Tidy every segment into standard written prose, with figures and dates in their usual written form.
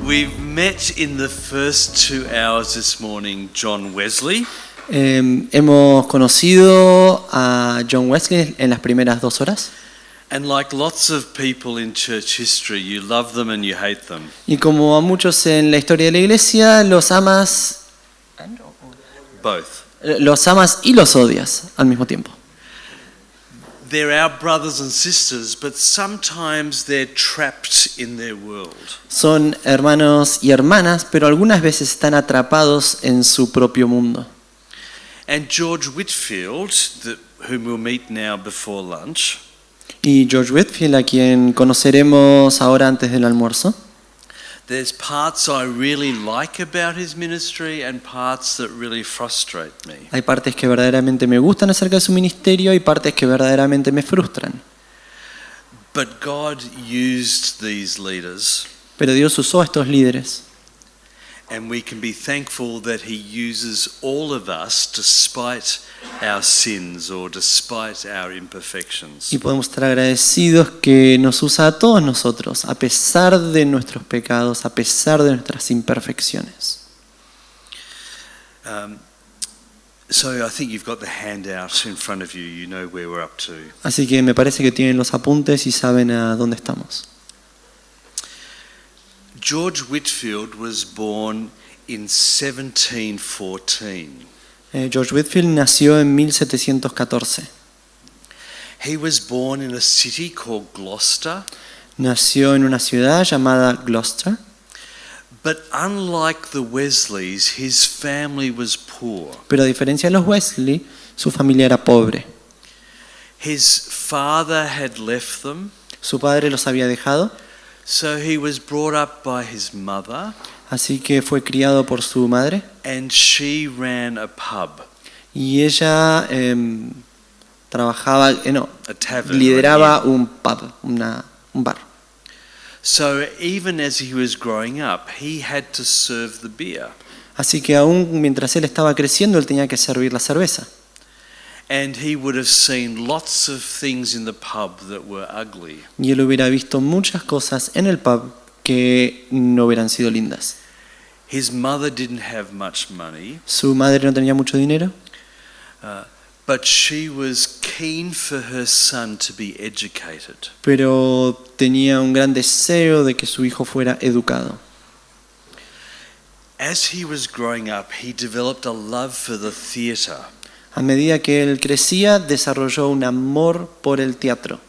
We've met in the first 2 hours this morning John Wesley. Hemos conocido a John Wesley en las primeras 2 horas. And like lots of people in church history, you love them and you hate them. Y como a muchos en la historia de la iglesia, los amas y los odias al mismo tiempo. They're our brothers and sisters, but sometimes they're trapped in their world. Son hermanos y hermanas, pero algunas veces están atrapados en su propio mundo. And George Whitefield, whom we'll meet now before lunch, Y George Whitefield, a quien conoceremos ahora antes del almuerzo, there's parts I really like about his ministry and parts that really frustrate me. hay partes que verdaderamente me gustan acerca de su ministerio y partes que verdaderamente me frustran. But God used these leaders, Pero Dios usó a estos líderes. and we can be thankful that He uses all of us despite our sins or despite our imperfections. Y podemos estar agradecidos que nos usa a todos nosotros, a pesar de nuestros pecados, a pesar de nuestras imperfecciones. So I think you've got the handout in front of you. You know where we're up to. Así que me parece que tienen los apuntes y saben a dónde estamos. George Whitefield was born in 1714. George Whitefield nació en 1714. He was born in a city called Gloucester. Nació en una ciudad llamada Gloucester. But unlike the Wesleys, his family was poor. Pero a diferencia de los Wesley, su familia era pobre. His father had left them, Su padre los había dejado, so he was brought up by his mother, así que fue criado por su madre. and she ran a pub, Y ella trabajaba, a tavern. lideraba un pub, un bar. So even as he was growing up, he had to serve the beer. Así que aún mientras él estaba creciendo, él tenía que servir la cerveza. And he would have seen lots of things in the pub that were ugly. Y él hubiera visto muchas cosas en el pub que no hubieran sido lindas. His mother didn't have much money, Su madre no tenía mucho dinero, but she was keen for her son to be educated. pero tenía un gran deseo de que su hijo fuera educado. As he was growing up, he developed a love for the theatre. A medida que él crecía, desarrolló un amor por el teatro.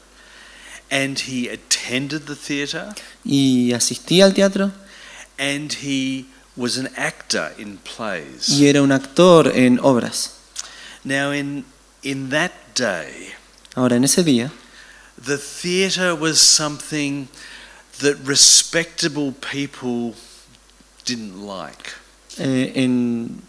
And he attended the theatre, Y asistía al teatro and he was an actor in plays. y era un actor en obras. Now in that day, Ahora, en ese día, the theatre was something that respectable people didn't like. en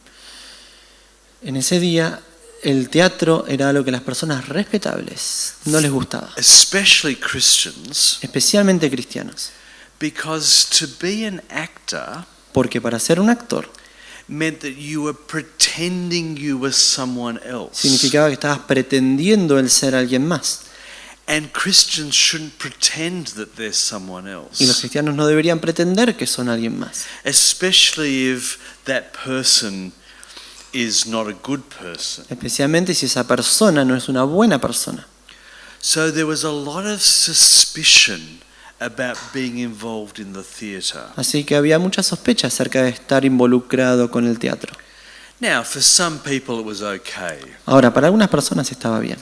ese día, el teatro era algo que las personas respetables no les gustaba, Especially Christians, especialmente cristianos, because to be an actor porque para ser un actor meant that you were pretending you were someone else. significaba que estabas pretendiendo el ser alguien más. And Christians shouldn't pretend that they're someone Y los else, cristianos no deberían pretender que son alguien más, especially if that person is not a good person. especialmente si esa persona no es una buena persona. So there was a lot of suspicion about being involved in the theatre. Así que había mucha sospecha acerca de estar involucrado con el teatro. Now, for some people it was okay, Ahora, para algunas personas estaba bien,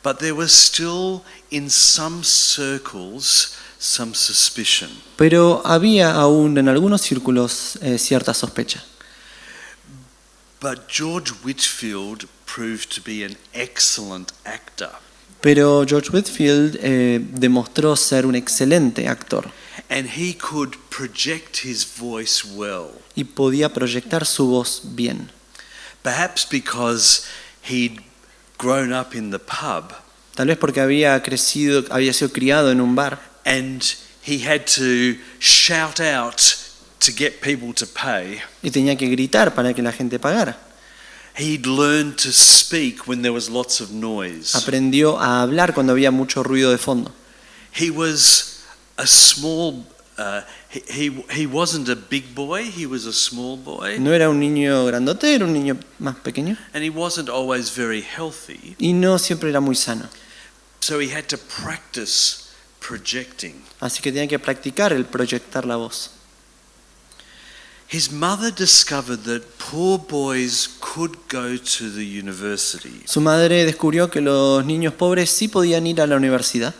but there was still in some circles some suspicion. pero había aún en algunos círculos cierta sospecha. But George Whitefield proved to be an excellent actor. Pero George Whitefield demostró ser un excelente actor And he could project his voice well. y podía proyectar su voz bien. Perhaps because he'd grown up in the pub Tal vez porque había sido criado en un bar and he had to shout out to get people to pay. y tenía que gritar para que la gente pagara. He'd learned to speak when there was lots of noise. Aprendió a hablar cuando había mucho ruido de fondo. He was a small He wasn't a big boy, he was a small boy, No era un niño grandote, era un niño más pequeño. and he wasn't always very healthy. Y no siempre era muy sano. So he had to practice projecting. Así que tenía que practicar el proyectar la voz. His mother discovered that poor boys could go to the university. Su madre descubrió que los niños pobres sí podían ir a la universidad.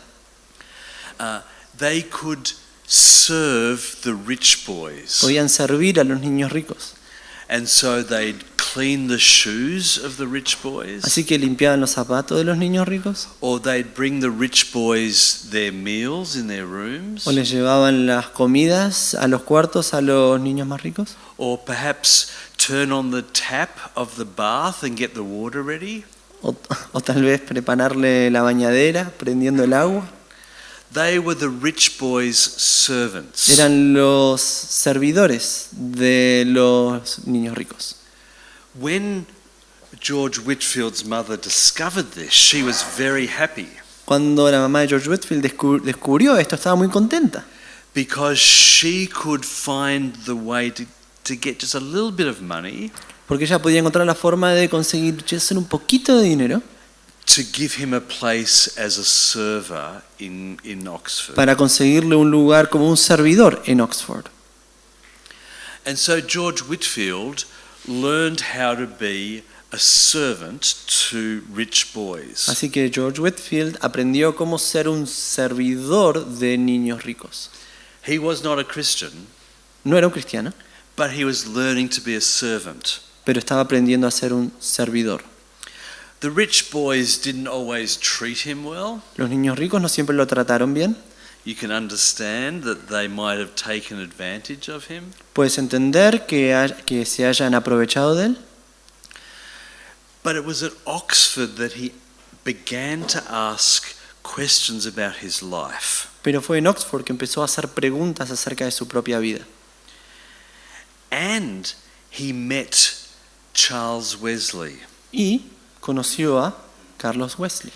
They could serve the rich boys. Podían servir a los niños ricos. And so they'd clean the shoes of the rich boys, Así que limpiaban los zapatos de los niños ricos. or they'd bring the rich boys their meals in their rooms, O les llevaban las comidas a los cuartos a los niños más ricos. or perhaps turn on the tap of the bath and get the water ready. O tal vez prepararle la bañadera prendiendo el agua. They were the rich boys' servants. Eran los servidores de los niños ricos. When George Whitefield's mother discovered this, she was very happy Cuando la mamá de George Whitefield descubrió esto, estaba muy contenta. because she could find the way to get just a little bit of money Porque ella podía encontrar la forma de conseguir hacer un poquito de dinero to give him a place as a server in Oxford. para conseguirle un lugar como un servidor en Oxford. And so George Whitefield learned how to be a servant to rich boys. Así que George Whitefield aprendió cómo ser un servidor de niños ricos. He was not a Christian, No era un cristiano, but he was learning to be a servant. pero estaba aprendiendo a ser un servidor. The rich boys didn't always treat him well. Los niños ricos no siempre lo trataron bien. You can understand that they might have taken advantage of him. Puedes entender que se hayan aprovechado de él. But it was at Oxford that he began to ask questions about his life. Pero fue en Oxford que empezó a hacer preguntas acerca de su propia vida. And he met Charles Wesley. Y conoció a Carlos Wesley.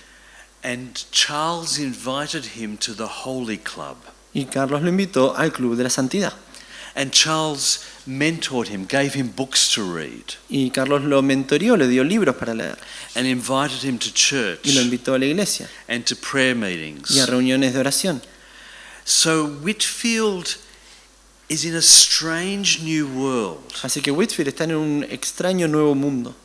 And Charles invited him to the Holy Club. Y Carlos lo invitó al Club de la Santidad. And Charles mentored him, gave him books to read, Y Carlos lo mentoreó, le dio libros para leer. and invited him to church Y lo invitó a la iglesia and to prayer y a meetings. reuniones de oración. So Whitefield is in a strange new world, Así que Whitefield está en un extraño nuevo mundo.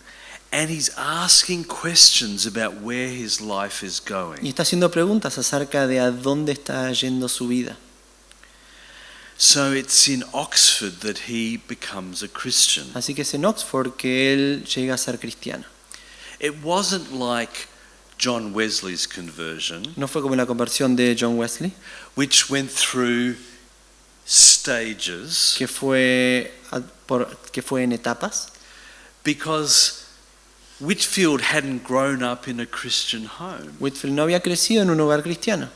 and he's asking questions about where his life is Y going. está haciendo preguntas acerca de a dónde está yendo su vida. So it's in Oxford that he becomes a Christian. Así que es en Oxford que él llega a ser cristiano. It wasn't like John Wesley's conversion, No fue como la conversión de John Wesley, which went through stages, que fue en etapas, because Whitefield hadn't grown up in a Christian home, Whitefield no había crecido en un hogar cristiano,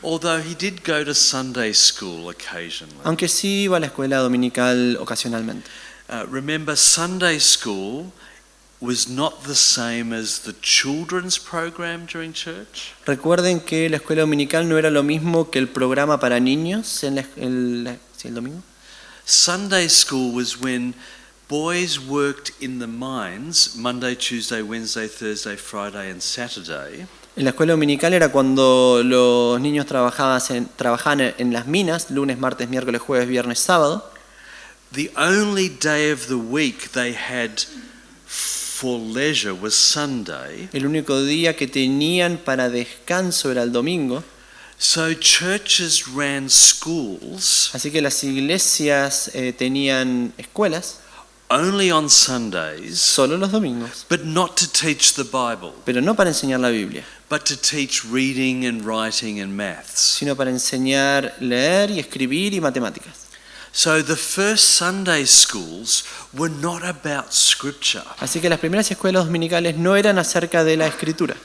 although he did go to Sunday school occasionally. aunque sí iba a la escuela dominical ocasionalmente. Remember, Sunday school was not the same as the children's program during church. Recuerden que la escuela dominical no era lo mismo que el programa para niños en el domingo. Sunday school was when boys worked in the mines Monday, Tuesday, Wednesday, Thursday, Friday and Saturday. En la escuela dominical era cuando los niños trabajaban en las minas, lunes, martes, miércoles, jueves, viernes, sábado. The only day of the week they had for leisure was Sunday. El único día que tenían para descanso era el domingo. So churches ran schools Así que las iglesias tenían escuelas only on Sundays, solo los domingos, but not to teach the Bible, pero no para enseñar la Biblia, but to teach reading and writing and maths. sino para enseñar leer y escribir y matemáticas. So the first Sunday schools were not about scripture. Así que las primeras escuelas dominicales no eran acerca de la escritura.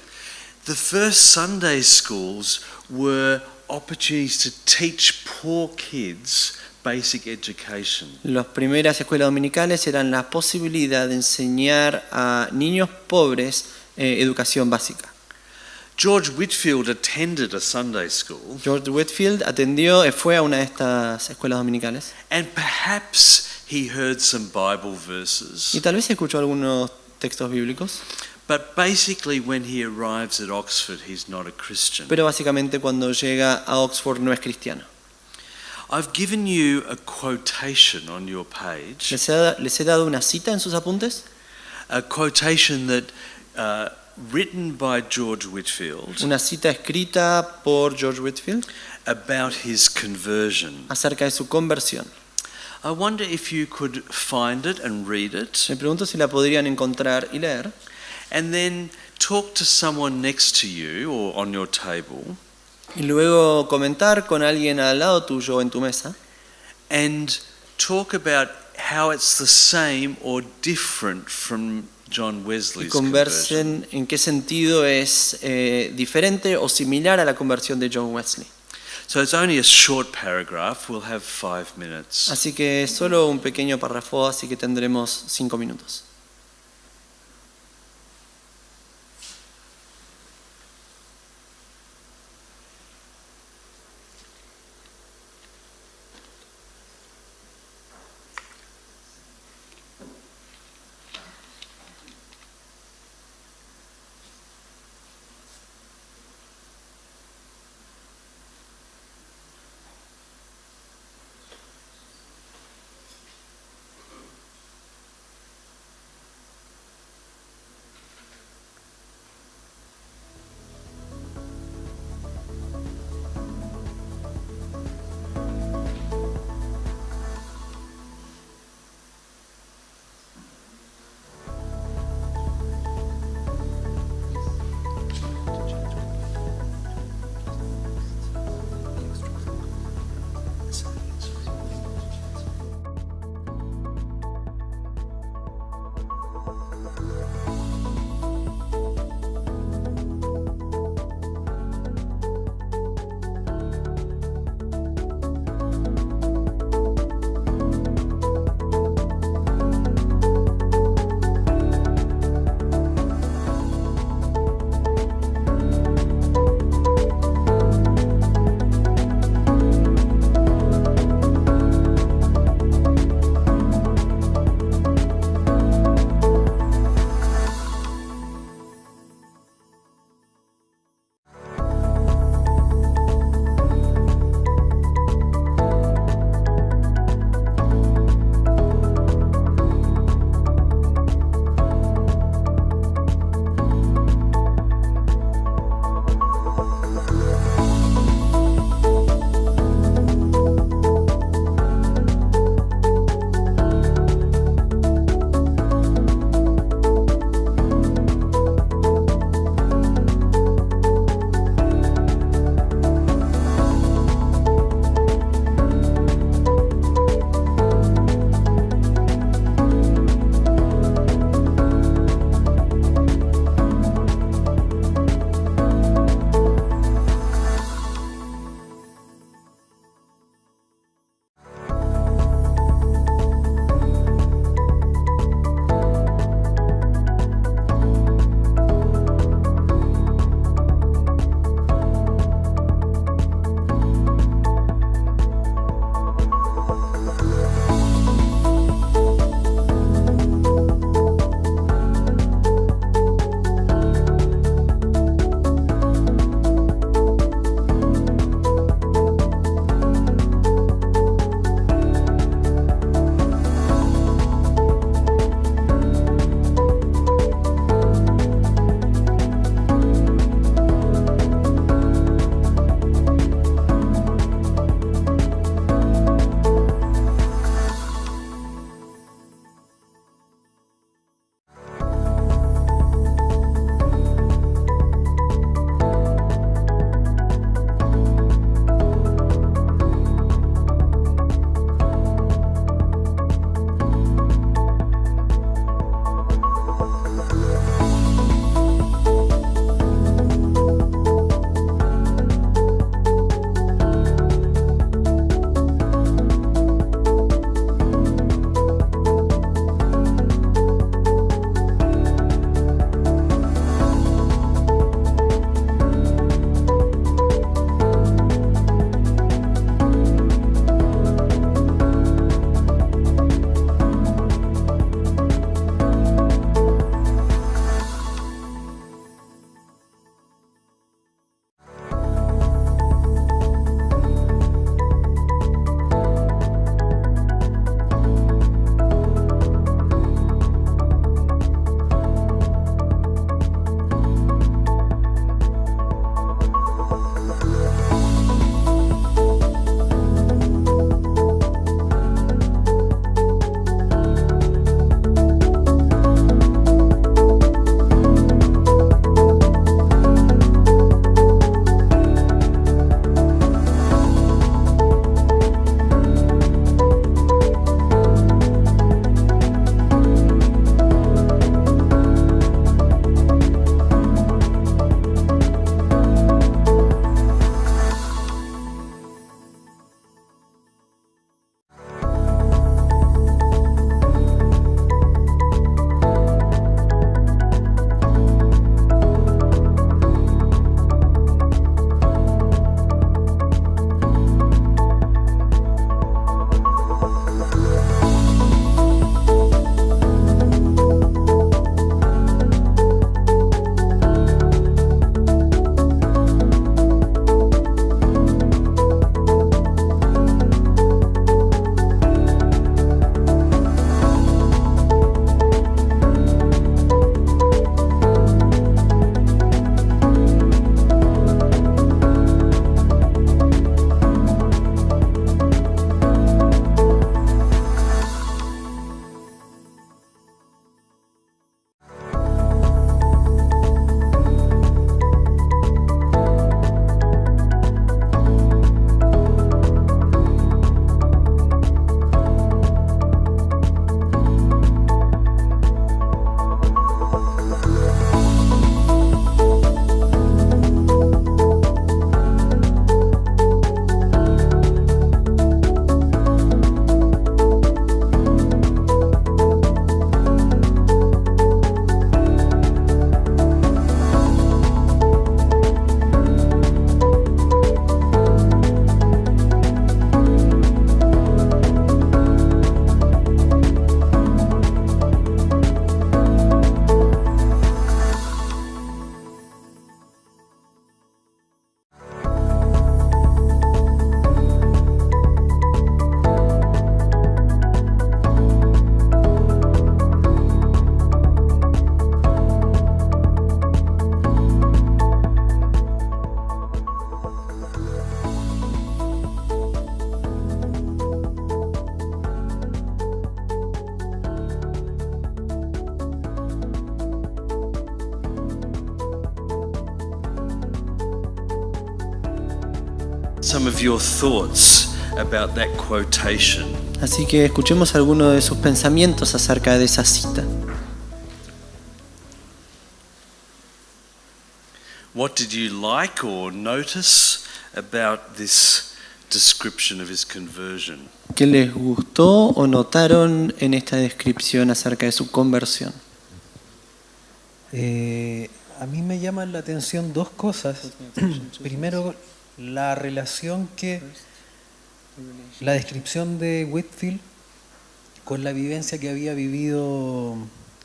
The first Sunday schools were opportunities to teach poor kids basic education. Las primeras escuelas dominicales eran la posibilidad de enseñar a niños pobres educación básica. George Whitefield attended a Sunday school, George Whitefield fue a una de estas escuelas dominicales and perhaps he heard some Bible verses. y tal vez escuchó algunos textos bíblicos, But basically, when he arrives at Oxford, he's not a Christian. pero básicamente cuando llega a Oxford no es cristiano. I've given you a quotation on your page, Les he dado una cita en sus apuntes, a quotation that written by George Whitefield una cita escrita por George Whitefield about his conversion. acerca de su conversión. I wonder if you could find it and read it, Me pregunto si la podrían encontrar y leer, and then talk to someone next to you or on your table, y luego comentar con alguien al lado tuyo o en tu mesa, and talk about how it's the same or different from John y Wesley's conversion. conversen en qué sentido es diferente o similar a la conversión de John Wesley. So it's only a short paragraph. We'll have 5 minutes. Así que solo un pequeño párrafo, así que tendremos 5 minutos. some of your thoughts about that quotation. Así que escuchemos algunos de sus pensamientos acerca de esa cita. What did you like or notice about this description of his conversion? ¿Qué les gustó o notaron en esta descripción acerca de su conversión? A mí me llaman la atención dos cosas. Primero, la relación la descripción de Whitefield con la vivencia que había vivido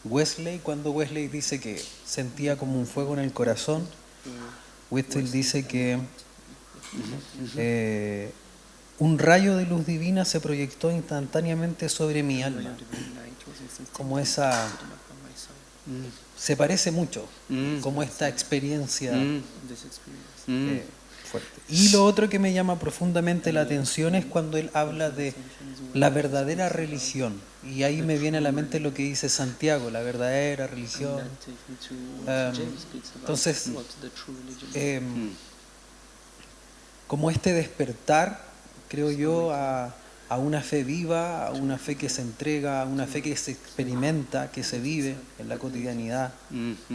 Wesley, cuando Wesley dice que sentía como un fuego en el corazón. Whitefield dice que un rayo de luz divina se proyectó instantáneamente sobre mi alma. Como esa... se parece mucho, como esta experiencia fuerte. Y lo otro que me llama profundamente la atención es cuando él habla de la verdadera religión. Y ahí me viene a la mente lo que dice Santiago, la verdadera religión. Entonces, como este despertar, creo yo, a una fe viva, a una fe que se entrega, a una fe que se experimenta, que se vive en la cotidianidad,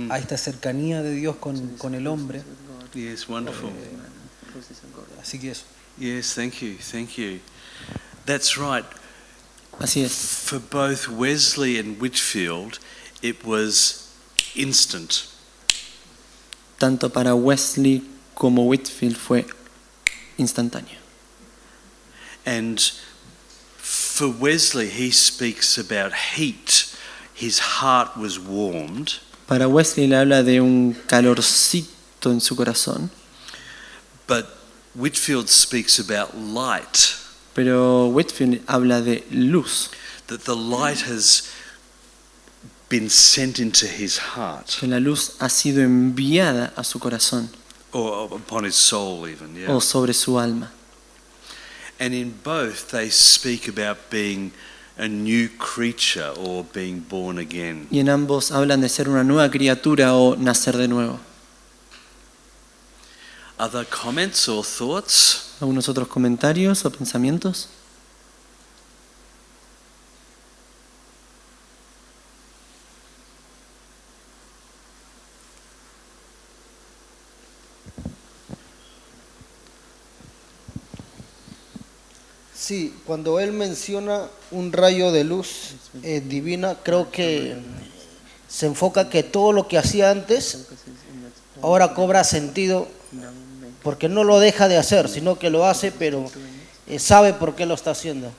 a esta cercanía de Dios con el hombre. Yes, wonderful. Así que eso. Yes, thank you, thank you. That's right. Así es. For both Wesley and Whitefield, it was instant. Tanto para Wesley como Whitefield fue instantáneo. And for Wesley, he speaks about heat. His heart was warmed. Para Wesley le habla de un calorcito en su corazón, But Whitefield speaks about light, pero Whitefield habla de luz, that the light has been sent into his heart, que la luz ha sido enviada a su corazón or upon his soul even, yeah. o sobre su alma. And in both they speak about being a new creature or being born again. Y en ambos hablan de ser una nueva criatura o nacer de nuevo. Other comments or thoughts? ¿Algunos otros comentarios o pensamientos? Sí, cuando él menciona un rayo de luz divina, creo que se enfoca que todo lo que hacía antes ahora cobra sentido, porque no lo deja de hacer, sino que lo hace, pero sabe por qué lo está haciendo.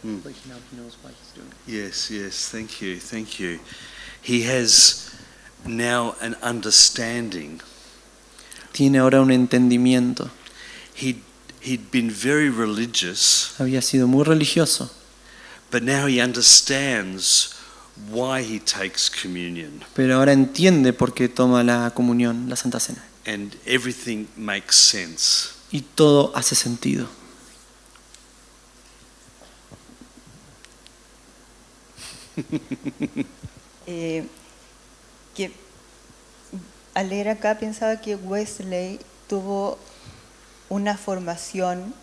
Yes, yes, thank you, thank you. He has now an understanding. Tiene ahora un entendimiento. He'd been very religious, Había sido muy religioso, but now he understands why he takes communion, pero ahora entiende por qué toma la comunión, la Santa Cena. and everything makes sense. Y todo hace sentido. Que al leer acá pensaba que Wesley tuvo una formación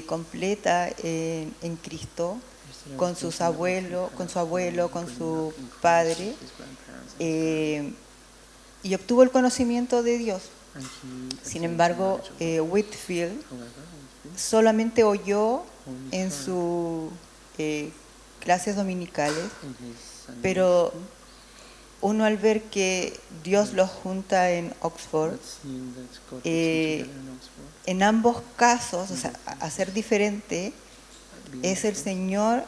completa en Cristo, con su abuelo, con su padre, y obtuvo el conocimiento de Dios. Sin embargo, Whitefield solamente oyó en sus clases dominicales, pero uno al ver que Dios los junta en Oxford, en ambos casos, o sea, a ser diferente, es el Señor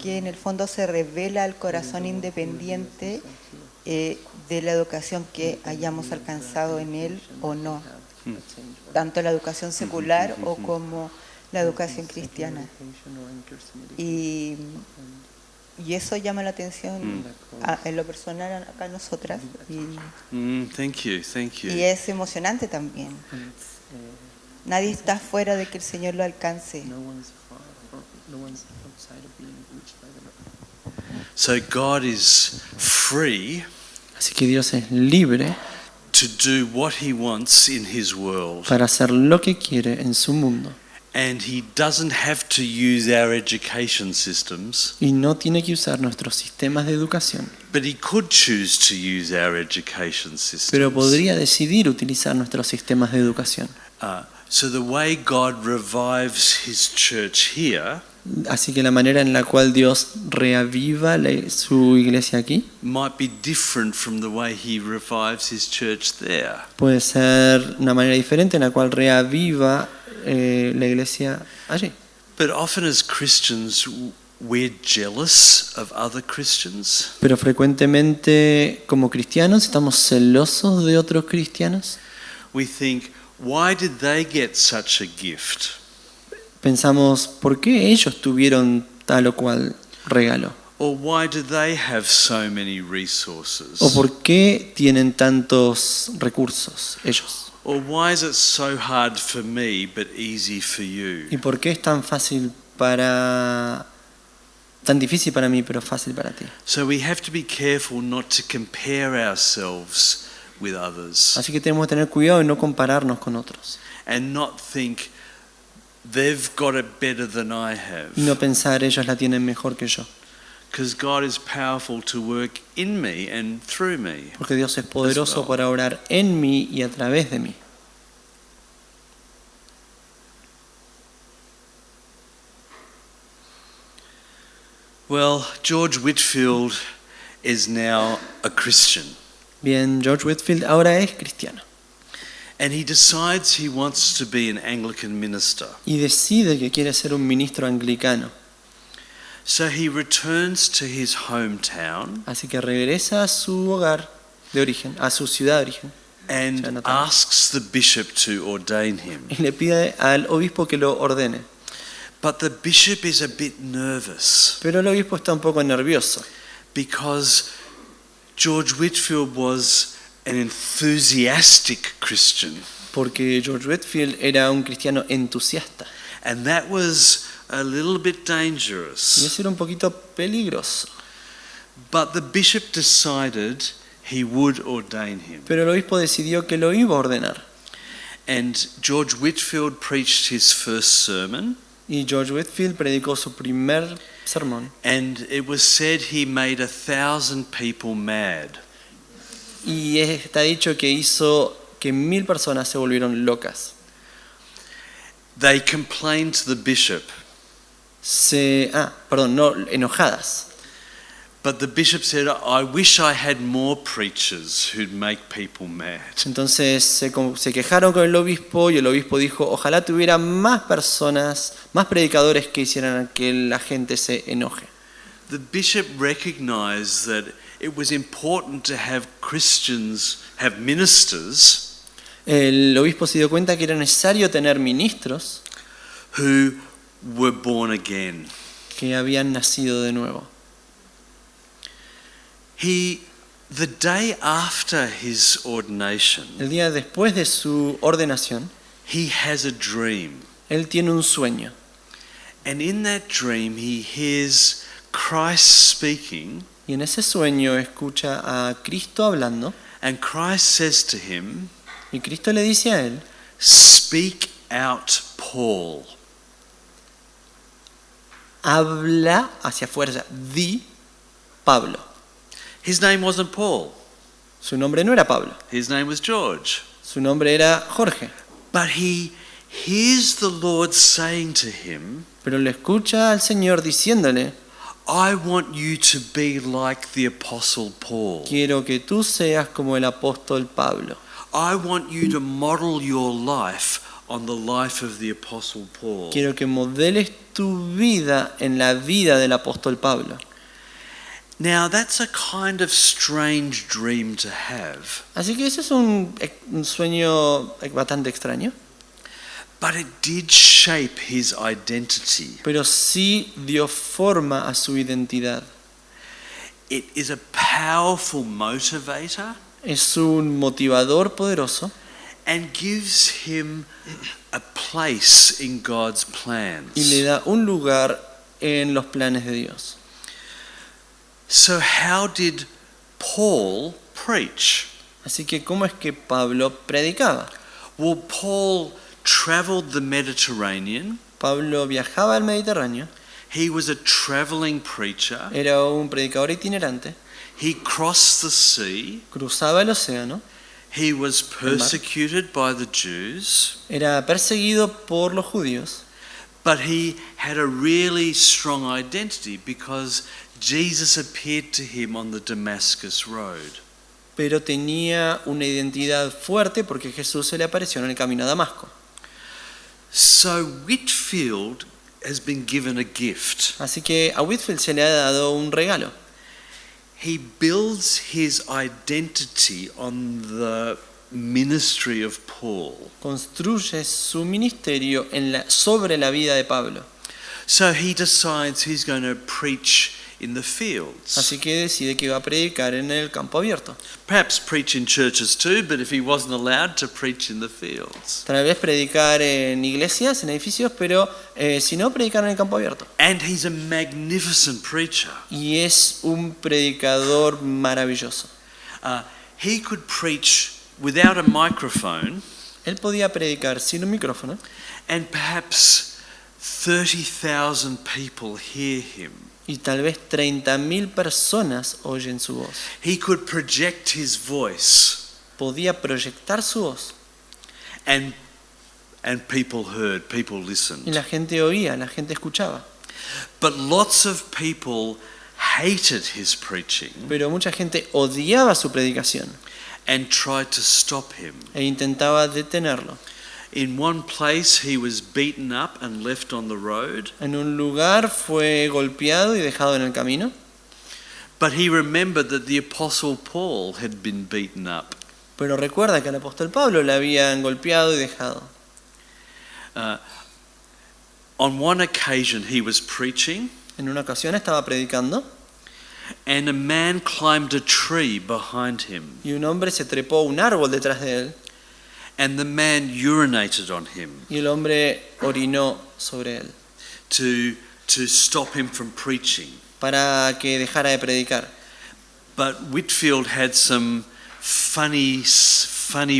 que en el fondo se revela al corazón independiente de la educación que hayamos alcanzado en Él o no, tanto la educación secular o como la educación cristiana. Y eso llama la atención en lo personal acá a nosotras, Thank you, thank you. y es emocionante también. Nadie está fuera de que el Señor lo alcance. So God is free Así que Dios es libre to do what he wants in his world. para hacer lo que quiere en su mundo. And he doesn't have to use our education systems, y no tiene que usar nuestros sistemas de educación, but he could choose to use our education systems. pero podría decidir utilizar nuestros sistemas de educación. So the way God revives his church here Así que la manera en la cual Dios reaviva su iglesia aquí might be different from the way he revives his church there. puede ser una manera diferente en la cual reaviva la iglesia allí. But often as Christians, we're jealous of other Christians. Pero frecuentemente como cristianos estamos celosos de otros cristianos. We think, why did they get such a gift? Pensamos, ¿por qué ellos tuvieron tal o cual regalo? Or why do they have so many resources? ¿O por qué tienen tantos recursos ellos? Or why is it so hard for me but easy for you? ¿Y por qué es tan difícil para mí pero fácil para ti? So we have to be careful not to compare ourselves with others Así que tenemos que tener cuidado de no compararnos con otros and not think they've got it better than I have. y no pensar ellos la tienen mejor que yo, Because God is powerful to work in me and through me. porque Dios es poderoso well. para obrar en mí y a través de mí. Well, George Whitefield is now a Christian. Bien, George Whitefield ahora es cristiano And he decides he wants to be an Anglican minister. y decide que quiere ser un ministro anglicano. So he returns to his hometown Así que regresa a su hogar de origen, a su ciudad de origen, and Jonathan. asks the bishop to ordain him. y le pide al obispo que lo ordene. But the bishop is a bit nervous Pero el obispo está un poco nervioso, because George Whitefield was an enthusiastic Christian, porque George Whitefield era un cristiano entusiasta and that was a little bit y dangerous. eso era un poquito peligroso. But the bishop decided he would ordain him. Pero el obispo decidió que lo iba a ordenar. And George Whitefield preached his first sermon, Y George Whitefield predicó su primer sermón. and it was said he made 1,000 people mad. Y está dicho que hizo que 1000 personas se volvieron locas. They complained to the bishop, Enojadas. but the bishop said, I wish I had more preachers who'd make people mad. Entonces se quejaron con el obispo y el obispo dijo, ojalá tuviera más personas, más predicadores que hicieran que la gente se enoje. The bishop recognized that it was important to have Christians, have ministers El obispo se dio cuenta que era necesario tener ministros who were born again. que habían nacido de nuevo. The day after his ordination, El día después de su ordenación, he has a dream. él tiene un sueño. And in that dream, he hears Christ speaking, Y en ese sueño escucha a Cristo hablando and Christ says to him, y Cristo le dice a él, Speak out, Paul. habla hacia afuera, di Pablo. His name wasn't Paul. Su nombre no era Pablo, His name was George. su nombre era Jorge. But he hears the Lord saying to him, Pero le escucha al Señor diciéndole, I want you to be like the Apostle Paul. quiero que tú seas como el apóstol Pablo. I want you to model your life on the life of the Apostle Paul. Quiero que modeles tu vida en la vida del apóstol Pablo. Now that's a kind of strange dream to have, Así que ese es un sueño bastante extraño, but it did shape his identity. pero sí dio forma a su identidad. It is a powerful motivator Es un motivador poderoso and gives him a place in God's plans. y le da un lugar en los planes de Dios. So how did Paul preach? Así que ¿cómo es que Pablo predicaba? Well, Paul traveled the Mediterranean. Pablo viajaba al Mediterráneo, He was a traveling preacher. era un predicador itinerante, He crossed the sea. cruzaba el océano, He was persecuted by the Jews. era perseguido por los judíos, But he had a really strong identity because Jesus appeared to him on the Damascus road. pero tenía una identidad fuerte porque Jesús se le apareció en el camino a Damasco. So Whitefield has been given a gift. Así que a Whitefield se le ha dado un regalo. He builds his identity on the ministry of Paul. Construye su ministerio sobre la vida de Pablo. So he decides he's going to preach in the fields. Así que decide que va a predicar en el campo abierto. Perhaps preach in churches too, but if he wasn't allowed to preach in the fields. Tal vez predicar en iglesias, en edificios, pero si no, predicar en el campo abierto. And he's a magnificent preacher. Y es un predicador maravilloso. He could preach without a microphone, Él podía predicar sin un micrófono and perhaps 30,000 people hear him. y tal vez 30.000 personas oyen su voz. He could project his voice, Podía proyectar su voz and people heard, people y listened. la gente oía, la gente escuchaba. But lots of people hated his preaching Pero mucha gente odiaba su predicación and tried to stop him. e intentaba detenerlo. In one place he was beaten up and left on the road, En un lugar fue golpeado y dejado en el camino, but he remembered that the apostle Paul had been beaten up. pero recuerda que al apóstol Pablo le habían golpeado y dejado. On one occasion he was preaching, En una ocasión estaba predicando and a man climbed a tree behind him, y un hombre se trepó a un árbol detrás de él and the man urinated on him y el hombre orinó sobre él to stop him from preaching. para que dejara de predicar. But Whitefield had some funny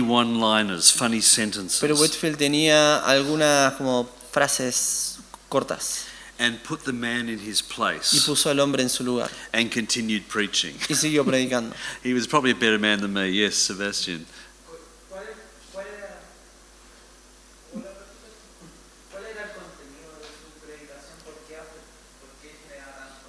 one-liners, funny sentences, Pero Whitefield tenía algunas como frases cortas and put the man in his y place puso al hombre en su lugar and continued preaching. y siguió predicando. He was probably a better man than me. Yes, Sebastian. ¿Cuál era el contenido de su predicación? ¿Por qué generaba tanto?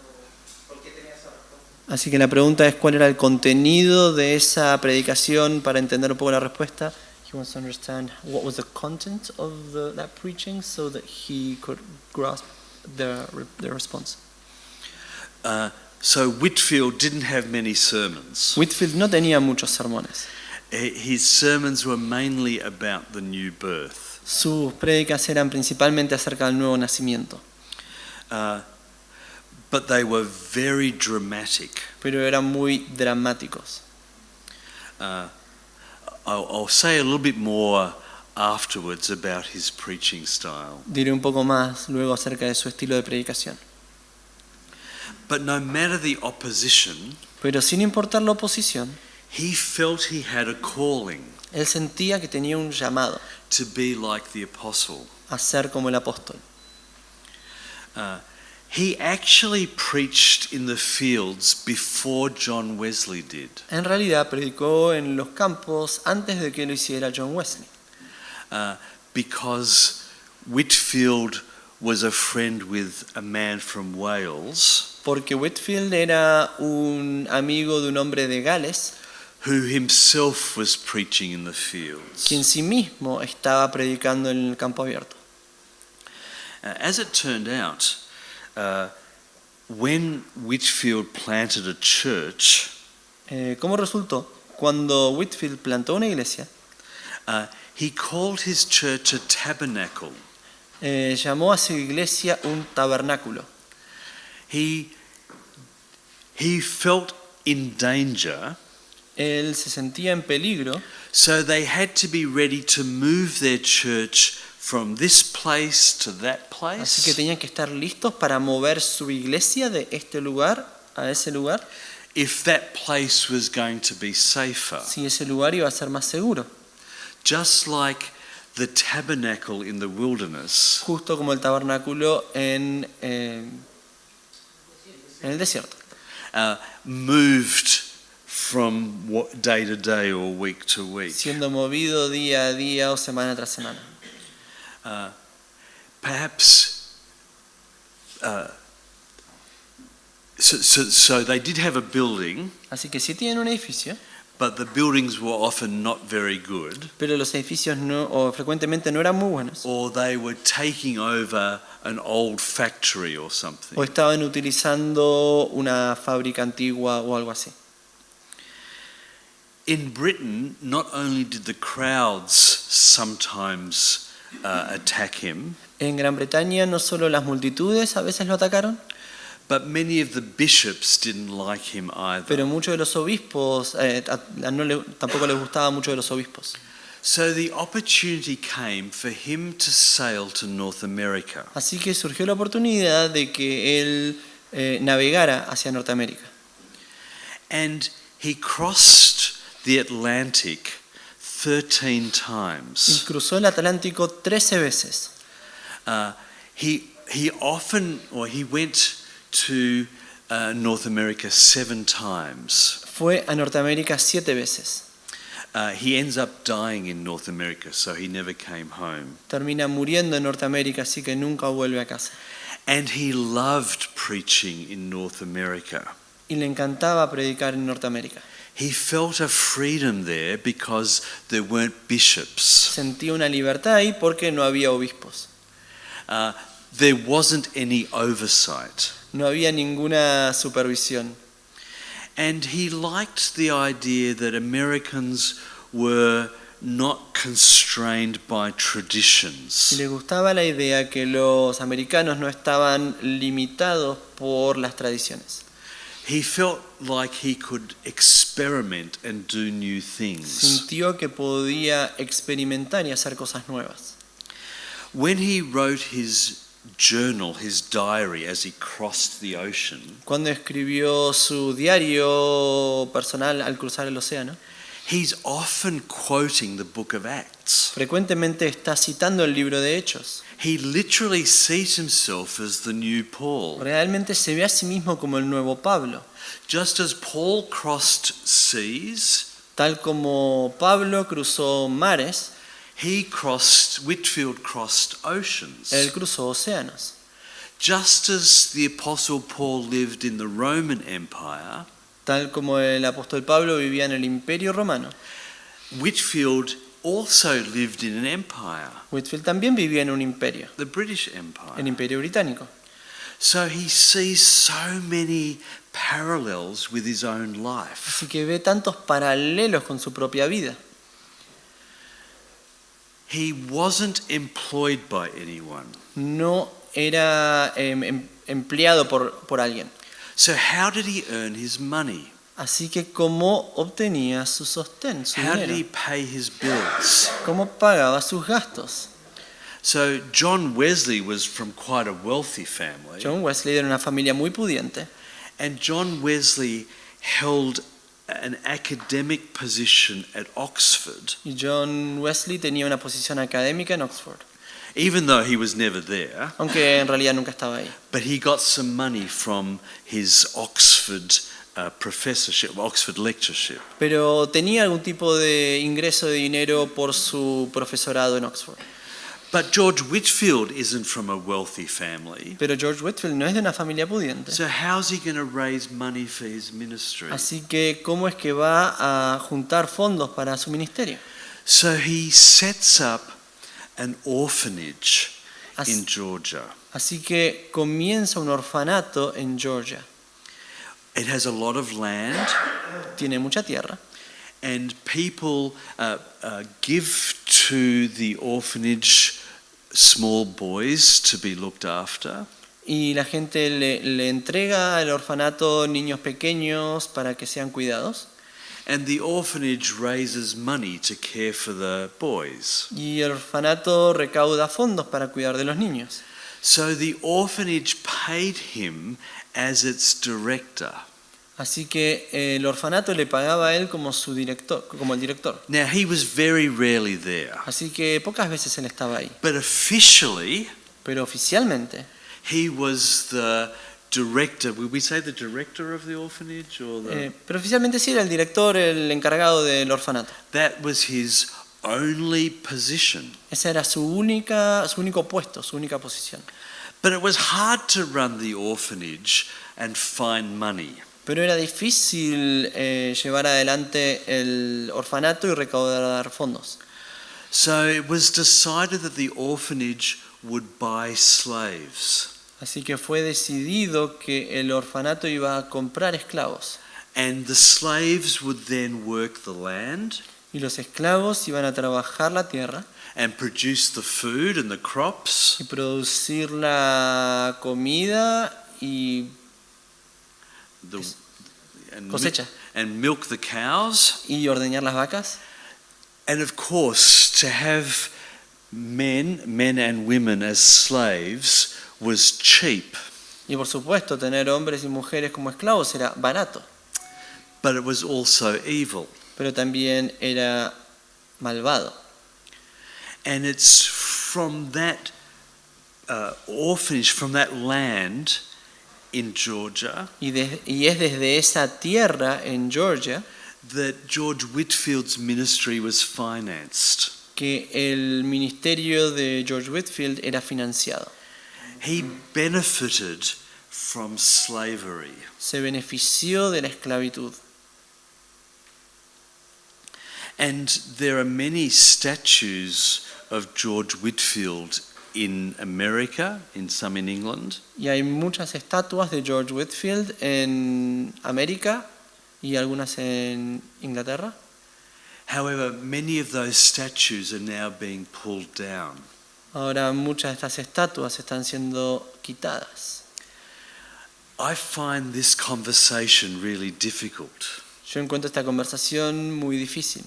¿Por qué tenía esa respuesta? Así que la pregunta es cuál era el contenido de esa predicación para entender un poco la respuesta. He wants to understand what was the content of that preaching so that he could grasp the response. So Whitefield didn't have many sermons. Whitefield no tenía muchos sermones. His sermons were mainly about the new birth. Sus prédicas eran principalmente acerca del nuevo nacimiento, But they were very dramatic. pero eran muy dramáticos. I'll say a little bit more afterwards about his preaching style. Diré un poco más luego acerca de su estilo de predicación. But no matter the opposition, Pero sin importar la oposición, he felt he had a calling él sentía que tenía un llamado to be like the apostle. a ser como el apóstol. He actually preached in the fields before John Wesley did. En realidad predicó en los campos antes de que lo hiciera John Wesley, Because Whitefield was a friend with a man from Wales porque Whitefield era un amigo de un hombre de Gales who himself was preaching in the fields. quien sí mismo estaba predicando en el campo abierto. As it turned out, when Whitefield planted a church, ¿Cómo resultó? Cuando Whitefield plantó una iglesia, he called his church a tabernacle. llamó a su iglesia un tabernáculo. He felt in danger, Él se sentía en peligro, so they had to be ready to move their church from this place to that así que place tenían que estar listos para mover su iglesia de este lugar a ese lugar, if that place was going to be safer. si ese lugar iba a ser más seguro. Just like the tabernacle in the wilderness justo como el tabernáculo en el desierto. Moved from day to day or week to week. Siendo movido día a día o semana tras semana. Perhaps, so they did have a building, Así que sí tienen un edificio, but the buildings were often not very good, pero los edificios no, o frecuentemente no eran muy buenos. or they were taking over an old factory or something. O estaban utilizando una fábrica antigua o algo así. In Britain, not only did the crowds sometimes attack him, En Gran Bretaña no solo las multitudes a veces lo atacaron, but many of the bishops didn't like him either. pero muchos de los obispos, tampoco les gustaba mucho de los obispos. So the opportunity came for him to sail to North America. Así que surgió la oportunidad de que él navegara hacia Norteamérica. And he crossed the Atlantic 13 Y times. cruzó el Atlántico 13 veces. He went to North America 7 times. Fue a Norteamérica 7 veces. He ends up dying in North America, so he never came home. Termina muriendo en Norteamérica, así que nunca vuelve a casa. And he loved preaching in North America. Y le encantaba predicar en Norteamérica. He felt a freedom there because there weren't bishops. Sentía una libertad ahí porque no había obispos. There wasn't any oversight. No había ninguna supervisión. And he liked the idea that Americans were not constrained by Y traditions. le gustaba la idea que los americanos no estaban limitados por las tradiciones. He felt like he could experiment and do new things. Sintió que podía experimentar y hacer cosas nuevas. When he wrote his journal, his diary, as he crossed the ocean, Cuando escribió su diario personal al cruzar el océano, he's often quoting the book of Acts. frecuentemente está citando el libro de Hechos. He literally sees himself as the new Paul. Realmente se ve a sí mismo como el nuevo Pablo. Just as Paul crossed seas, Tal como Pablo cruzó mares, Whitefield crossed oceans. él cruzó océanos. Just as the Apostle Paul lived in the Roman Empire, Tal como el apóstol Pablo vivía en el Imperio Romano, Whitefield also lived in an empire, Whitefield también vivía en un imperio, the British Empire. el Imperio Británico. So he sees so many parallels with his own life. Así que ve tantos paralelos con su propia vida. He wasn't employed by anyone. No era empleado por alguien. So how did he earn his money? Así que ¿cómo obtenía su sostén, su How did he dinero? pay his bills? ¿Cómo pagaba sus gastos? So John Wesley was from quite a wealthy family. John Wesley era una familia muy pudiente. And John Wesley held an academic position at Oxford, Y John Wesley tenía una posición académica en Oxford, even though he was never there. aunque en realidad nunca estaba ahí. But he got some money from his Oxford professorship, Oxford lectureship. Pero tenía algún tipo de ingreso de dinero por su profesorado en Oxford. But George Whitefield isn't from a wealthy family. Pero George Whitefield no es de una familia pudiente. So how's he going to raise money for his ministry? Así que, ¿cómo es que va a juntar fondos para su ministerio? So he sets up an orphanage in Así, Georgia. así que comienza un orfanato en Georgia. It has a lot of land, Tiene mucha tierra. and people give to the orphanage small boys to be looked after. Y la gente le entrega al orfanato niños pequeños para que sean cuidados. And the orphanage raises money to care for the boys. Y el orfanato recauda fondos para cuidar de los niños. So the orphanage paid him as its director. Así que el orfanato le pagaba a él como su director, como el director. Now, he was very rarely there, Así que pocas veces él estaba ahí. but officially, Pero oficialmente, he was the director. Would we say the director of the orphanage, or pero oficialmente sí era el director, el encargado del orfanato. that was his only position? Ese era su único puesto, su única posición. But it was hard to run the orphanage and find money. Pero era difícil llevar adelante el orfanato y recaudar fondos. So it was decided that the orphanage would buy slaves. Así que fue decidido que el orfanato iba a comprar esclavos. And the slaves would then work the land Y los esclavos iban a trabajar la tierra and produce the food and the crops y producir la comida y the, and, cosecha and milk the cows. y ordeñar las vacas. And of course, to have men and women as slaves was cheap, Y por supuesto, tener hombres y mujeres como esclavos era barato, but it was also evil. pero también era malvado. And it's from that orphanage, from that land in Georgia, Y es desde esa tierra en Georgia that George Whitfield's ministry was financed. que el ministerio de George Whitefield era financiado. He benefited from slavery. Se benefició de la esclavitud. And there are many statues of George Whitfield in America, in some in England. Y hay muchas estatuas de George Whitefield en América y algunas en Inglaterra. However, many of those statues are now being pulled down. Ahora muchas de estas estatuas están siendo quitadas. I find this conversation really difficult. Yo encuentro esta conversación muy difícil.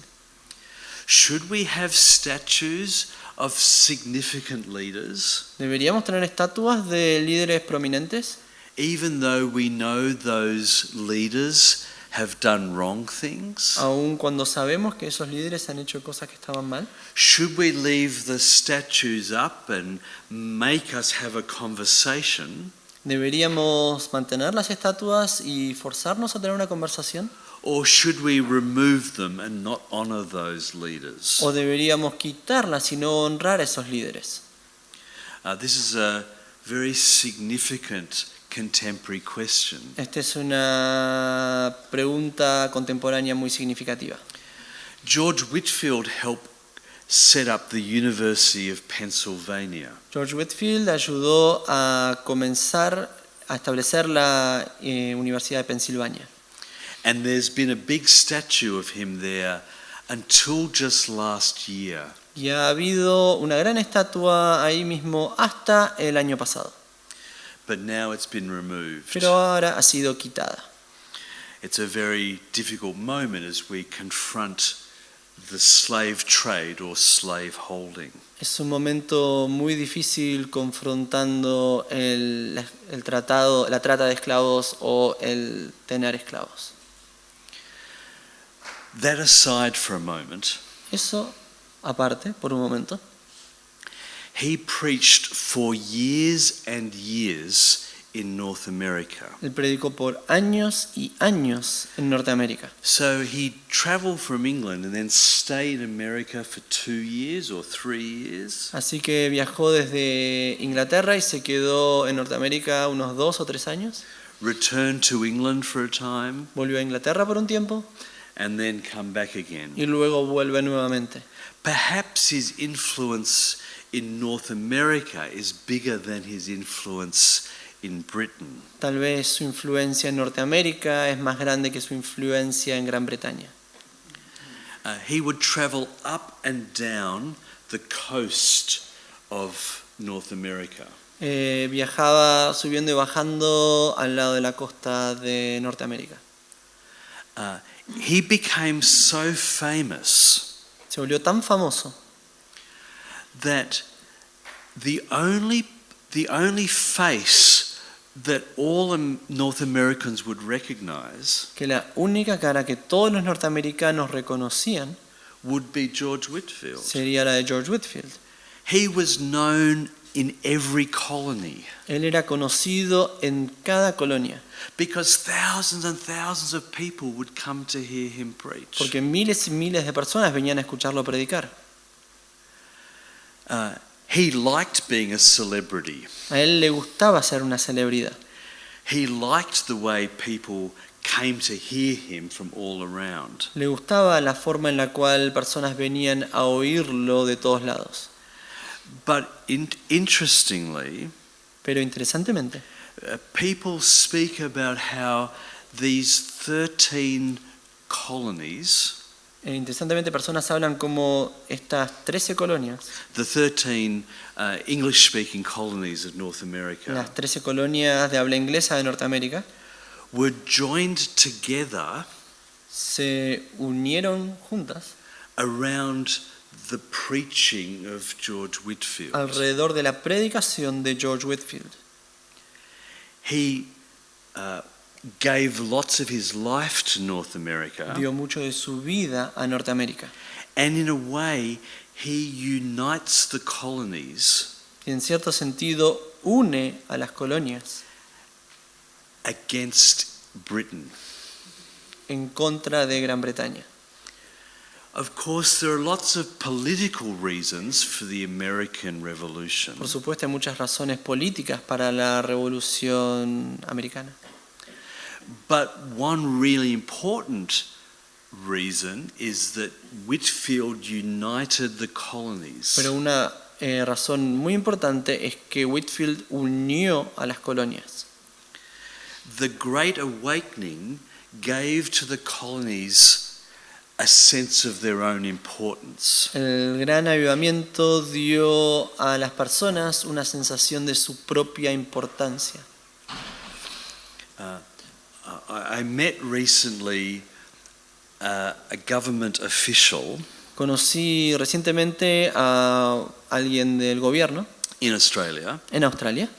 Should we have statues of significant leaders, ¿Deberíamos tener estatuas de líderes prominentes? even though we know those leaders have done wrong things? Aun cuando sabemos que esos líderes han hecho cosas que estaban mal. Should we leave the statues up and make us have a conversation? ¿Deberíamos mantener las estatuas y forzarnos a tener una conversación? Or should we remove them and not honor those leaders? ¿O deberíamos quitarlas y no honrar a esos líderes? This is a very significant contemporary question. Esta es una pregunta contemporánea muy significativa. George Whitfield helped set up the University of Pennsylvania. George Whitefield ayudó a comenzar a establecer la Universidad de Pensilvania. And there's been a big statue of him there until just last year. Y ha habido una gran estatua ahí mismo hasta el año pasado. But now it's been removed. Pero ahora ha sido quitada. It's a very difficult moment as we confront the slave trade or slave holding. Es un momento muy difícil confrontando la trata de esclavos o el tener esclavos. That aside for a moment, Eso aparte, por un momento, he preached for years and years in North America. él predicó por años y años en Norteamérica. So he traveled from England and then stayed in America for 2 years or 3 years. Así que viajó desde Inglaterra y se quedó en Norteamérica unos 2 o 3 años. Returned to England for a time Volvió a Inglaterra por un tiempo and then come back again. y luego vuelve nuevamente. Perhaps his influence in North America is bigger than his influence in Britain. Tal vez su influencia en Norteamérica es más grande que su influencia en Gran Bretaña. He would travel up and down the coast of North America. Viajaba subiendo y bajando al lado de la costa de Norteamérica. He became so famous Se volvió tan famoso that the only face that all North Americans would recognize que la única cara que todos los norteamericanos reconocían would be George Whitefield. sería la de George Whitefield. He was known in every colony Él era conocido en cada colonia, because thousands and thousands of people would come to hear him preach. porque miles y miles de personas venían a escucharlo predicar. He liked being a celebrity. A él le gustaba ser una celebridad. He liked the way people came to hear him from all around. Le gustaba la forma en la cual personas venían a oírlo de todos lados. But interestingly, Pero interesantemente, people speak about how these 13 colonies, personas hablan como estas 13 colonias, the 13 English-speaking colonies of North America, las 13 colonias de habla inglesa de Norteamérica, were joined together se unieron juntas around the preaching of George Whitefield. alrededor de la predicación de George Whitefield. He gave lots of his life to North America, Dio mucho de su vida a Norteamérica. and in a way, he unites the colonies Y en cierto sentido une a las colonias against Britain. en contra de Gran Bretaña. Of course, there are lots of political reasons for the American Revolution, Por supuesto, hay muchas razones políticas para la Revolución Americana. but one really important reason is that Whitefield united the colonies. Pero una razón muy importante es que Whitefield unió a las colonias. The Great Awakening gave to the colonies a sense of their own importance. El gran avivamiento dio a las personas una sensación de su propia importancia. I met recently a government official Conocí recientemente a alguien del gobierno in Australia en Australia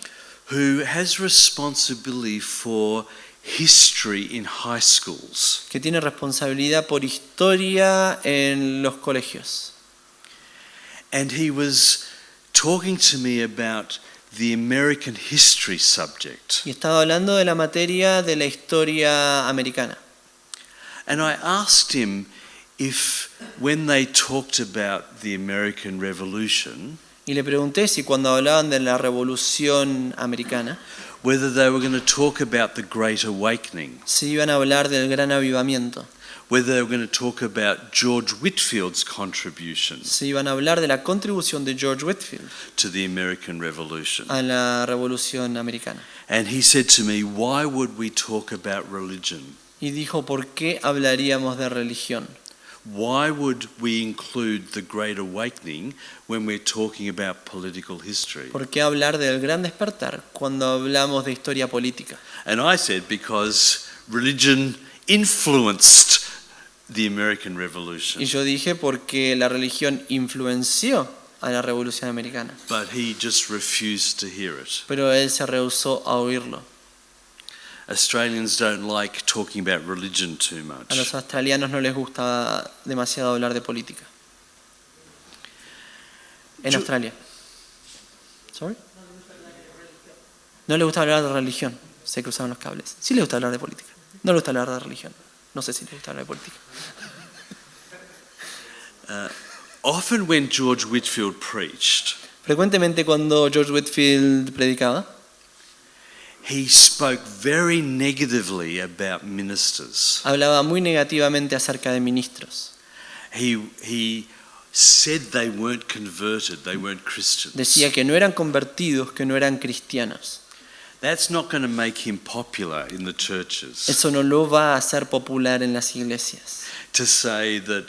who has responsibility for history in high schools. que tiene responsabilidad por historia en los colegios. And he was talking to me about the American history subject. Y estaba hablando de la materia de la historia americana. And I asked him if when they talked about the American Revolution, Y le pregunté si cuando hablaban de la Revolución Americana, whether they were going to talk about the Great Awakening, si iban a hablar del gran avivamiento, whether they were going to talk about George Whitefield's contributions si iban a hablar de la contribución de George Whitefield to the American Revolution. a la Revolución Americana. And he said to me, why would we talk about religion? Y dijo, ¿por qué hablaríamos de religión? Why would we include the Great Awakening when we're talking about political history? ¿Por qué hablar del gran despertar cuando hablamos de historia política? And I said, because religion influenced the American Revolution. Y yo dije, porque la religión influenció a la Revolución Americana. But he just refused to hear it. Pero él se rehusó a oírlo. Australians don't like talking about religion too A los much. australianos no les gusta demasiado hablar de política. En Yo- Australia. ¿Sorry? No les gusta hablar de religión. Se cruzaron los cables. Sí les gusta hablar de política. No les gusta hablar de religión. No sé si les gusta hablar de política. Often when George Whitefield preached, Frecuentemente cuando George Whitefield predicaba, he spoke very negatively about ministers. hablaba muy negativamente acerca de ministros. He said they weren't converted, they weren't Christians. Decía que no eran convertidos, que no eran cristianos. That's not going to make him popular in the churches. Eso no lo va a hacer popular en las iglesias. To say that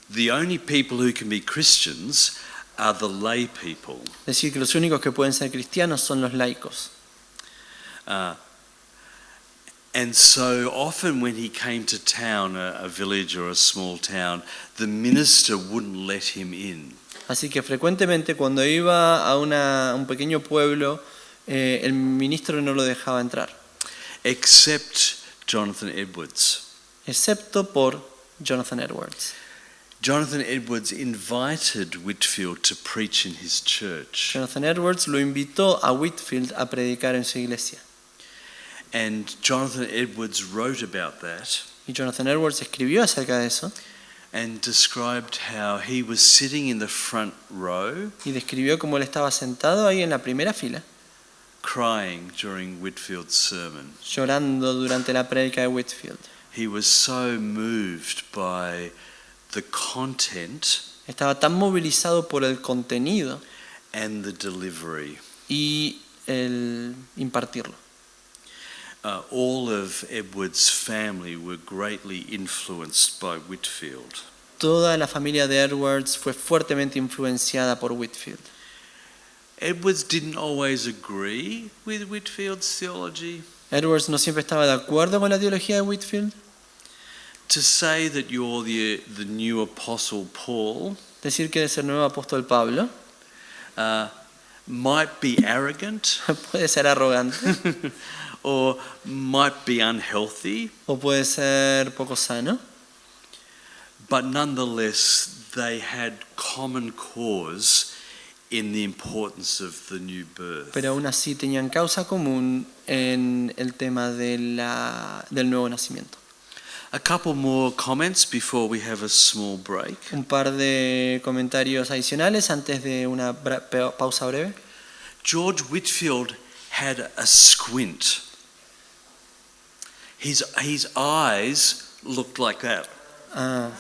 the only people who can be Christians are the lay people. Decir que los únicos que pueden ser cristianos son los laicos. And so often when he came to town, a village or a small town, the minister wouldn't let him in. Así que frecuentemente cuando iba a un pequeño pueblo el ministro no lo dejaba entrar, except Jonathan Edwards. excepto por Jonathan Edwards. Jonathan Edwards invited Whitefield to preach in his church. Jonathan Edwards lo invitó a Whitefield a predicar en su iglesia. And Jonathan Edwards wrote about that Y Jonathan Edwards escribió acerca de eso and described how he was sitting in the front row y describió cómo él estaba sentado ahí en la primera fila, crying during Whitefield's sermon. llorando durante la prédica de Whitefield. He was so moved by the content Estaba tan movilizado por el contenido and the delivery. y el impartirlo. All of Edwards' family were greatly influenced by Whitefield. Toda la familia de Edwards fue fuertemente influenciada por Whitefield. Edwards didn't always agree with Whitefield's theology. Edwards no siempre estaba de acuerdo con la teología de Whitefield. To say that you're the new apostle Paul Decir que es el nuevo apóstol Pablo might be arrogant puede ser arrogante or might be unhealthy, o puede ser poco sano, but nonetheless they had common cause in the importance of the new birth. pero aún así tenían causa común en el tema del nuevo nacimiento. A couple more comments before we have a small break. Un par de comentarios adicionales antes de una pausa breve. George Whitefield had a squint. His eyes looked like that. Ah.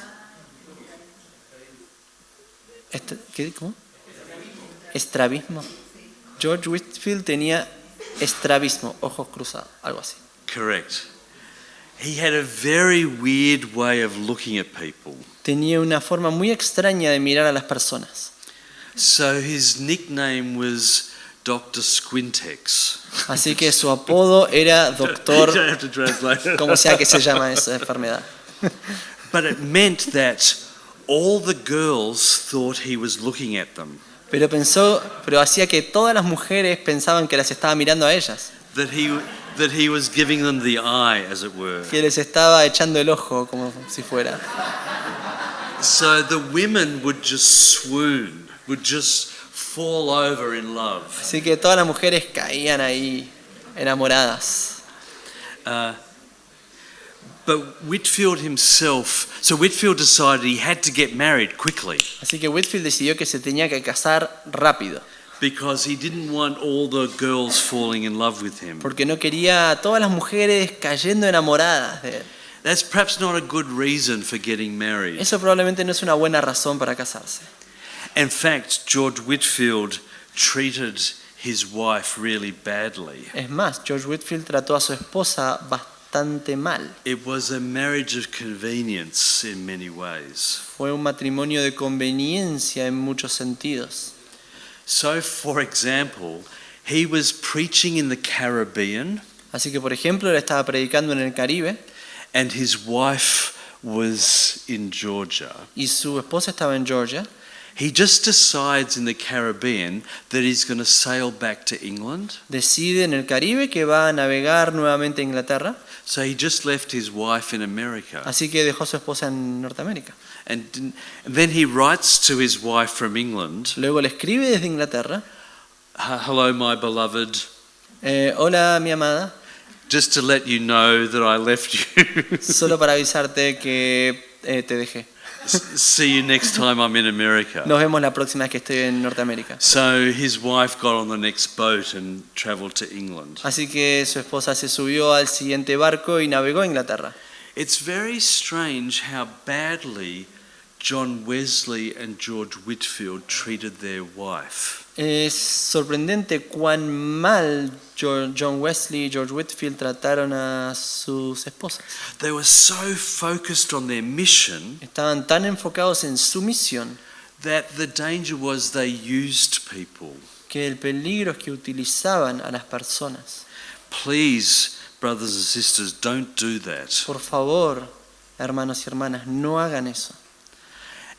¿Cómo? Estrabismo. George Whitefield tenía estrabismo, ojos cruzados, algo así. Correct. He had a very weird way of looking at people. Tenía una forma muy extraña de mirar a las personas. So his nickname was Dr. Squintex. Así que su apodo era You don't doctor, have to translate. como sea que se llama esa enfermedad. But it meant that all the girls thought he was looking at them. Pero hacía que todas las mujeres pensaban que las estaba mirando a ellas, That he was giving them the eye, as it were. que les estaba echando el ojo como si fuera. So the women would just swoon, would just fall over in love. Así que todas las mujeres caían ahí enamoradas. But Whitefield himself, so Whitefield decided he had to get married quickly Así que Whitefield decidió que se tenía que casar rápido, because he didn't want all the girls falling in love with him. porque no quería a todas las mujeres cayendo enamoradas de él. That's perhaps not a good reason for getting married. Eso probablemente no es una buena razón para casarse. In fact, George Whitefield treated his wife really badly. Es más, George Whitefield trató a su esposa bastante mal. It was a marriage of convenience in many ways. Fue un matrimonio de conveniencia en muchos sentidos. So, for example, he was preaching in the Caribbean Así que, por ejemplo, él estaba predicando en el Caribe and his wife was in Georgia. y su esposa estaba en Georgia. He just decides in the Caribbean that he's going to sail back to England. Decide en el Caribe que va a navegar nuevamente a Inglaterra, So he just left his wife in America. así que dejó a su esposa en Norteamérica. And then he writes to his wife from England, Luego le escribe desde Inglaterra: "Hello, my beloved. hola, mi amada, Just to let you know that I left you. solo para avisarte que te dejé. See you next time I'm in America." Nos vemos la próxima vez que esté en Norteamérica. So his wife got on the next boat and traveled to England. Así que su esposa se subió al siguiente barco y navegó a Inglaterra. It's very strange how badly John Wesley and George Whitefield treated their wife. Es sorprendente cuán mal John Wesley y George Whitefield trataron a sus esposas. They were so focused on their mission Estaban tan enfocados en su misión that the danger was they used people. que el peligro es que utilizaban a las personas. Please, brothers and sisters, don't do that. Por favor, hermanos y hermanas, no hagan eso.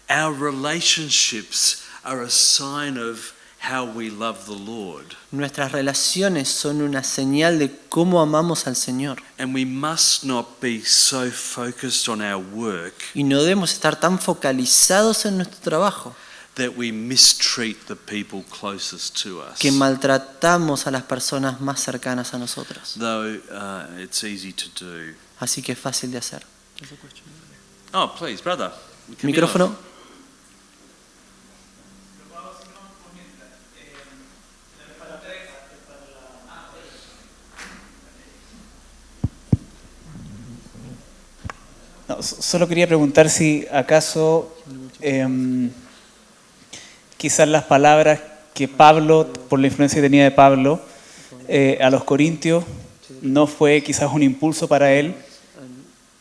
Our relationships are a sign of how we love the Lord. Nuestras relaciones son una señal de cómo amamos al Señor. And we must not be so focused on our work Y no debemos estar tan focalizados en nuestro trabajo that we mistreat the people closest to us. que maltratamos a las personas más cercanas a nosotros. Though it's easy to do. Así que es fácil de hacer. Oh, please, brother. Camilo. Micrófono. No, solo quería preguntar si acaso quizás las palabras que Pablo, por la influencia que tenía de Pablo, a los corintios, no fue quizás un impulso para él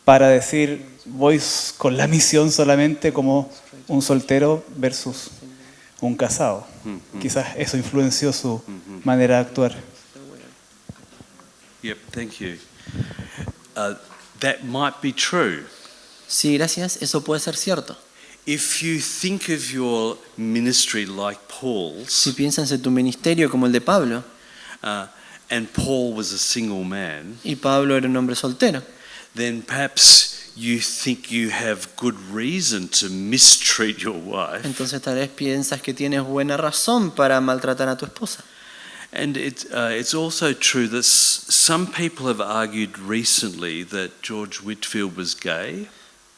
para decir voy con la misión solamente como un soltero versus un casado. Quizás eso influenció su manera de actuar. Yep, thank you. That might be true. Sí, gracias. Eso puede ser cierto. If you think of your ministry like Paul's, Si piensas en tu ministerio como el de Pablo, and Paul was a single man, y Pablo era un hombre soltero, then perhaps you think you have good reason to mistreat your wife. entonces tal vez piensas que tienes buena razón para maltratar a tu esposa. And it's also true that some people have argued recently that George Whitefield was gay.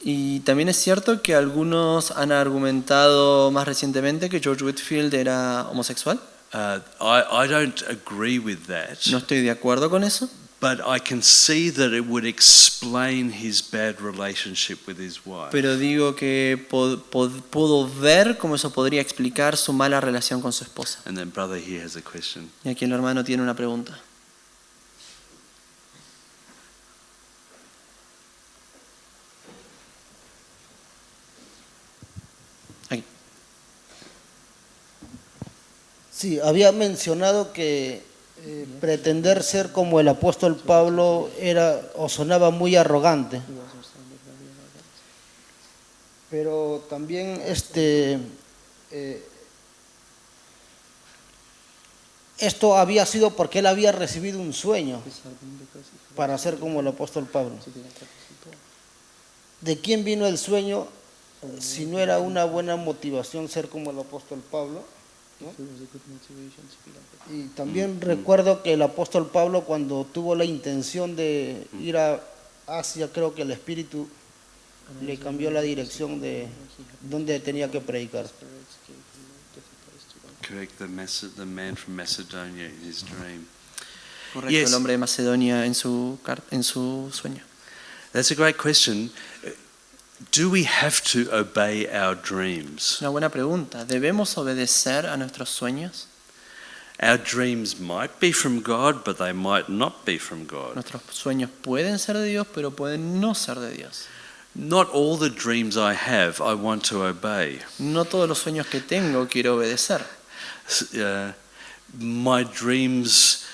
Y también es cierto que algunos han argumentado más recientemente que George Whitefield era homosexual. I don't agree with that, No estoy de acuerdo con eso, but I can see that it would explain his bad relationship with his wife. pero digo que puedo ver cómo eso podría explicar su mala relación con su esposa. And then brother here has a question. Y aquí el hermano tiene una pregunta. Aquí. Sí, había mencionado que pretender ser como el apóstol Pablo era o sonaba muy arrogante. Pero también esto había sido porque él había recibido un sueño para ser como el apóstol Pablo. ¿De quién vino el sueño si no era una buena motivación ser como el apóstol Pablo? ¿No? Y también recuerdo que el apóstol Pablo, cuando tuvo la intención de ir a Asia, creo que el Espíritu le cambió la dirección de donde tenía que predicar. Correct, the man from Macedonia in his dream. Correcto, Yes. el hombre de Macedonia en su sueño. That's a great question. Do we have to obey our dreams? Una buena pregunta. ¿Debemos obedecer a nuestros sueños? Our dreams might be from God, but they might not be from God. Nuestros sueños pueden ser de Dios, pero pueden no ser de Dios. Not all the dreams I have I want to obey. No todos los sueños que tengo quiero obedecer. My dreams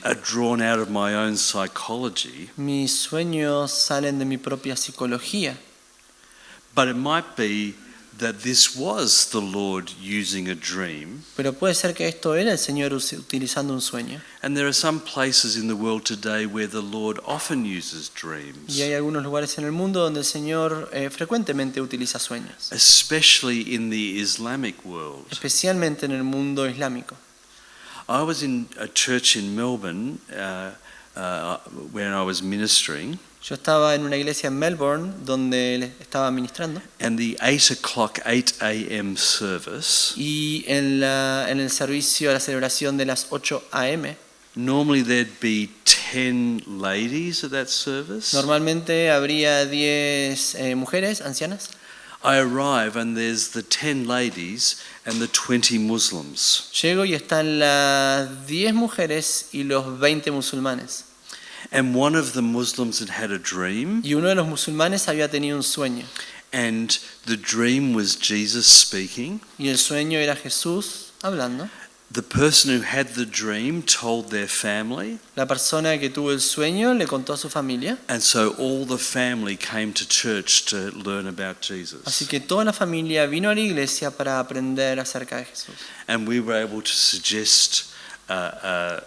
are drawn out of my own psychology, Mis sueños salen de mi propia psicología, but it might be that this was the Lord using a dream. pero puede ser que esto era el Señor utilizando un sueño. And there are some places in the world today where the Lord often uses dreams, Y hay algunos lugares en el mundo donde el Señor frecuentemente utiliza sueños, especially in the Islamic world. especialmente en el mundo islámico. I was in a church in Melbourne when I was ministering, Yo estaba en una iglesia en Melbourne donde estaba ministrando and the 8 a.m. service, y en el servicio, la celebración de las 8 a.m., normally there'd be 10 ladies at that service. normalmente habría 10 mujeres ancianas. I arrive and there's the 10 ladies and the 20 Muslims. Llego y están las 10 mujeres y los 20 musulmanes. And one of the Muslims had a dream, Y uno de los musulmanes había tenido un sueño. and the dream was Jesus speaking. Y el sueño era Jesús hablando. The person who had the dream told their family, La persona que tuvo el sueño le contó a su familia, and so all the family came to church to learn about así Jesus. que toda la familia vino a la iglesia para aprender acerca de Jesús. And we were able to suggest a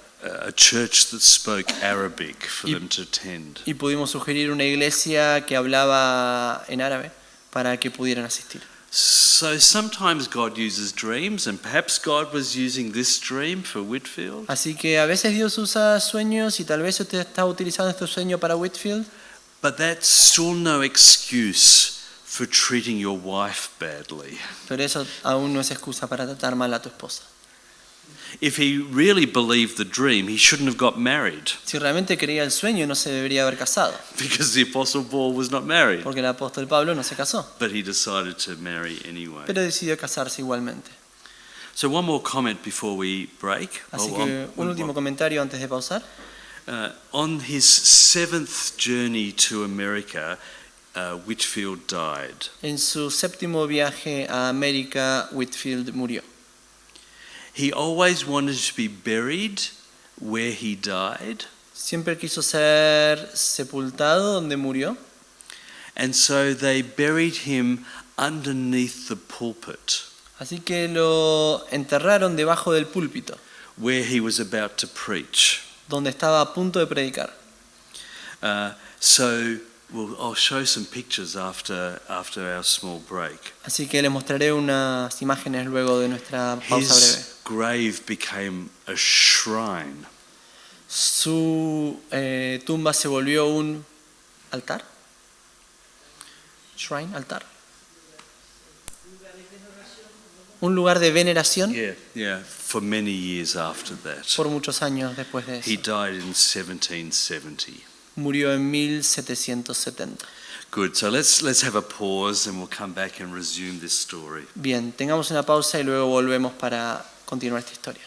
church that spoke Arabic for them to attend. Y pudimos sugerir una iglesia que hablaba en árabe para que pudieran asistir. So sometimes God uses dreams, and perhaps God was using this dream for Whitefield. Así que a veces Dios usa sueños y tal vez usted está utilizando este sueño para Whitefield, But that's still no excuse for treating your wife badly. pero eso aún no es excusa para tratar mal a tu esposa. If he really believed the dream, he shouldn't have got married, Si realmente creía el sueño, no se debería haber casado, because the Apostle Paul was not married. porque el apóstol Pablo no se casó, But he decided to marry anyway. pero decidió casarse igualmente. So one more comment before we break. Así que un último comentario antes de pausar. On his 7th journey to America, Whitefield died. En su séptimo viaje a América, Whitefield murió. He always wanted to be buried where he died, Siempre quiso ser sepultado donde murió, and so they buried him underneath the pulpit así que lo enterraron debajo del púlpito, where he was about to preach. donde estaba a punto de predicar. I'll show some pictures after our small break. Así que les mostraré unas imágenes luego de nuestra pausa breve. His grave became a shrine. Su tumba se volvió un altar. Shrine, altar. Un lugar de veneración Yeah, for many years after that. por muchos años después de He eso. died in 1770. Murió en 1770. Good. So let's have a pause and we'll come back and resume this story. Bien, tengamos una pausa y luego volvemos para continuar esta historia.